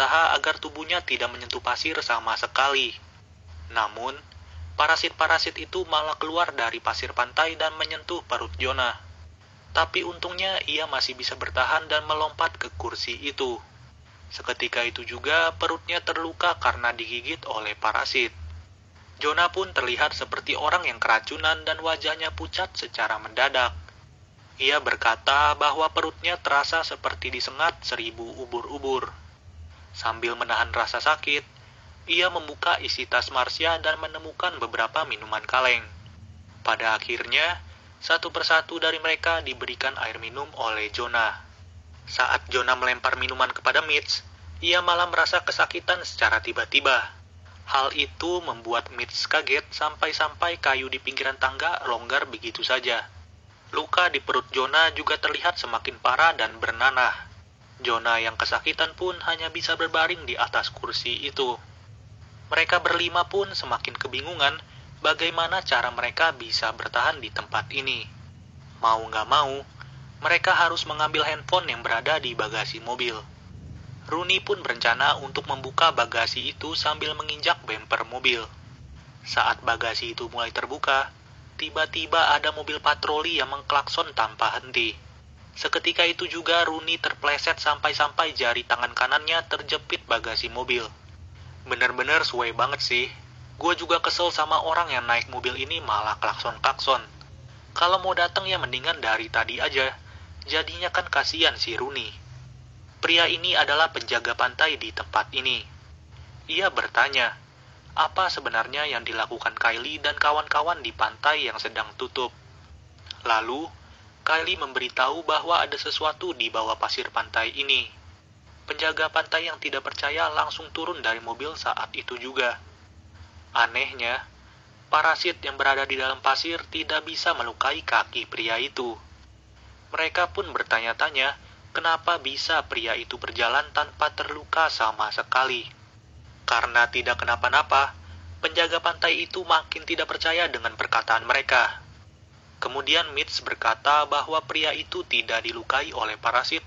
berusaha agar tubuhnya tidak menyentuh pasir sama sekali. Namun, parasit-parasit itu malah keluar dari pasir pantai dan menyentuh perut Jonah. Tapi untungnya ia masih bisa bertahan dan melompat ke kursi itu. Seketika itu juga perutnya terluka karena digigit oleh parasit. Jonah pun terlihat seperti orang yang keracunan dan wajahnya pucat secara mendadak. Ia berkata bahwa perutnya terasa seperti disengat 1000 ubur-ubur. Sambil menahan rasa sakit, ia membuka isi tas Marsha dan menemukan beberapa minuman kaleng. Pada akhirnya, satu persatu dari mereka diberikan air minum oleh Jonah. Saat Jonah melempar minuman kepada Mitch, ia malah merasa kesakitan secara tiba-tiba. Hal itu membuat Mitch kaget sampai-sampai kayu di pinggiran tangga longgar begitu saja. Luka di perut Jonah juga terlihat semakin parah dan bernanah. Jonah yang kesakitan pun hanya bisa berbaring di atas kursi itu. Mereka berlima pun semakin kebingungan bagaimana cara mereka bisa bertahan di tempat ini. Mau nggak mau, mereka harus mengambil handphone yang berada di bagasi mobil. Rooney pun berencana untuk membuka bagasi itu sambil menginjak bemper mobil. Saat bagasi itu mulai terbuka, tiba-tiba ada mobil patroli yang mengklakson tanpa henti. Seketika itu juga Rooney terpleset sampai-sampai jari tangan kanannya terjepit bagasi mobil. Bener-bener suwe banget sih. Gue juga kesel sama orang yang naik mobil ini malah klakson-klakson. Kalau mau datang ya mendingan dari tadi aja. Jadinya kan kasihan si Rooney. Pria ini adalah penjaga pantai di tempat ini. Ia bertanya, apa sebenarnya yang dilakukan Kylie dan kawan-kawan di pantai yang sedang tutup. Lalu, Kylie memberitahu bahwa ada sesuatu di bawah pasir pantai ini. Penjaga pantai yang tidak percaya langsung turun dari mobil saat itu juga. Anehnya, parasit yang berada di dalam pasir tidak bisa melukai kaki pria itu. Mereka pun bertanya-tanya, kenapa bisa pria itu berjalan tanpa terluka sama sekali. Karena tidak kenapa-napa, penjaga pantai itu makin tidak percaya dengan perkataan mereka. Kemudian Mitch berkata bahwa pria itu tidak dilukai oleh parasit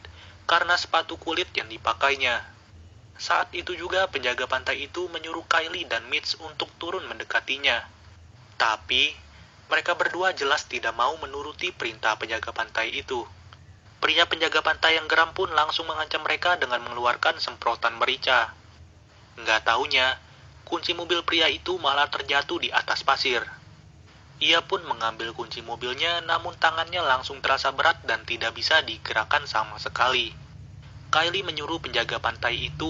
karena sepatu kulit yang dipakainya. Saat itu juga penjaga pantai itu menyuruh Kylie dan Mitch untuk turun mendekatinya. Tapi, mereka berdua jelas tidak mau menuruti perintah penjaga pantai itu. Pria penjaga pantai yang geram pun langsung mengancam mereka dengan mengeluarkan semprotan merica. Nggak taunya, kunci mobil pria itu malah terjatuh di atas pasir. Ia pun mengambil kunci mobilnya, namun tangannya langsung terasa berat dan tidak bisa digerakkan sama sekali. Kylie menyuruh penjaga pantai itu